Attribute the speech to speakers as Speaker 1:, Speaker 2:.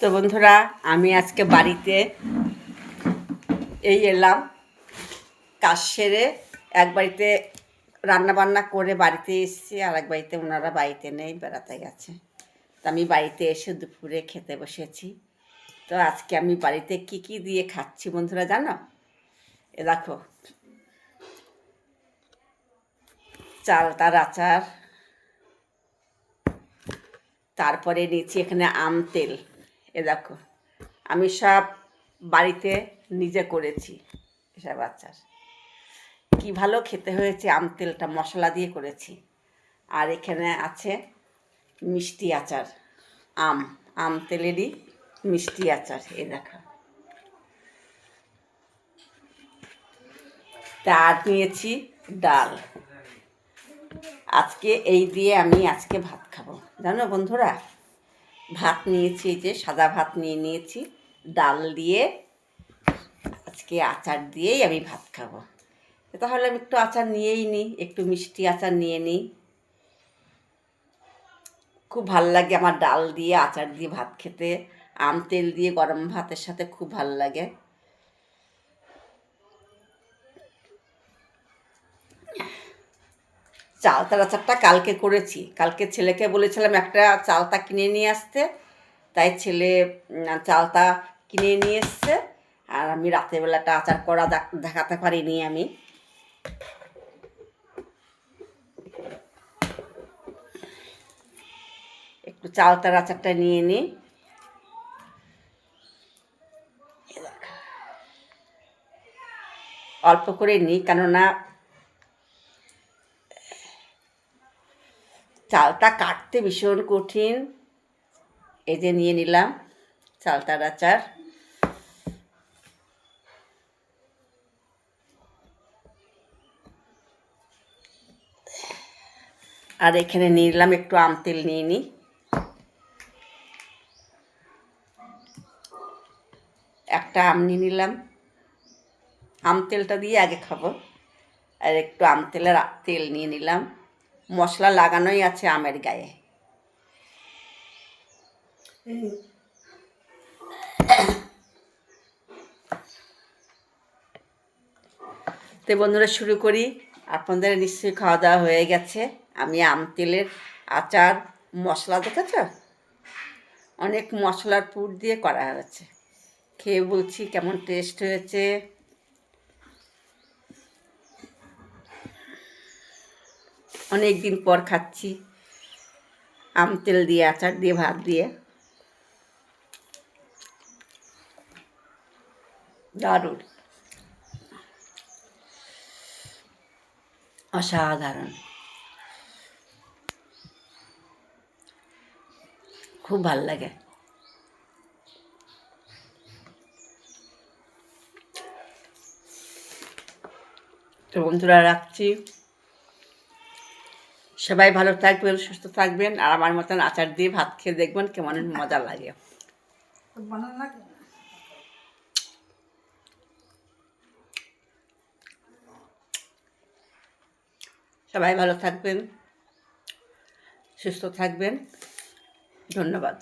Speaker 1: তো বন্ধুরা, আমি আজকে বাড়িতে এলাম কাজ সেরে। এক বাড়িতে রান্না বান্না করে বাড়িতে এসেছি, আর এক বাড়িতে ওনারা বাড়িতে নেই, বেড়াতে গেছে। তো আমি বাড়িতে এসে দুপুরে খেতে বসেছি। তো আজকে আমি বাড়িতে কি কি দিয়ে খাচ্ছি বন্ধুরা জানো? এ দেখো, চালতার আচার, তারপরে নিচ্ছি এখানে আম তেল। এ দেখো, আমি সব বাড়িতে নিজে করেছি এসব আচার। কি ভালো খেতে হয়েছে, আম তেলটা মশলা দিয়ে করেছি। আর এখানে আছে মিষ্টি আচার, আম তেলেরই মিষ্টি আচার। এ দেখো, তার নিয়েছি ডাল। আজকে এই দিয়ে আমি আজকে ভাত খাবো জানো বন্ধুরা। ভাত নিয়েছি, যে সাদা ভাত নিয়েছি, ডাল দিয়ে আজকে আচার দিয়েই আমি ভাত খাবো। তাহলে আমি একটু আচার নিয়েই নিই, একটু মিষ্টি আচার নিয়ে নিই। খুব ভাল লাগে আমার ডাল দিয়ে আচার দিয়ে ভাত খেতে, আম তেল দিয়ে গরম ভাতের সাথে খুব ভাল লাগে। চালতার আচারটা কালকে করেছি। কালকে ছেলেকে বলেছিলাম একটা চালতা কিনে নিয়ে আসতে, তাই ছেলে চালতা কিনে নিয়ে এসছে। আর আমি রাত্রেবেলাটা আচার করা দেখাতে পারিনি। আমি একটু চালতার আচারটা নিয়ে নিই। অল্প করে নিই, কেননা চালটা কাটতে ভীষণ কঠিন। এই যে নিয়ে নিলাম চালতার আচার। আর এখানে নিয়ে নিলাম একটু আম তেল নিয়ে নিই। একটা আম নিয়ে নিলাম, আম তেলটা দিয়ে আগে খাবো। আর একটু আম তেল নিয়ে নিলাম। মশলা লাগানোই আছে আমের গায়ে। তো বন্ধুরা, শুরু করি। আপনাদের নিশ্চয়ই খাওয়া দাওয়া হয়ে গেছে। আমি আম তেলের আচার মশলা দেখেছ, অনেক মশলার পুর দিয়ে করা হয়েছে। খেয়ে বলছি কেমন টেস্ট হয়েছে। অনেক দিন পর খাচ্ছি আম তেল দিয়ে আচার দিয়ে ভাত দিয়ে, দারুণ, অসাধারণ, খুব ভাল লাগে। তো বন্ধুরা, রাখছি। সবাই ভালো থাকবেন, সুস্থ থাকবেন, আর আমার মতন আচার দিয়ে ভাত খেয়ে দেখবেন কেমন মজা লাগে। সবাই ভালো থাকবেন, সুস্থ থাকবেন। ধন্যবাদ।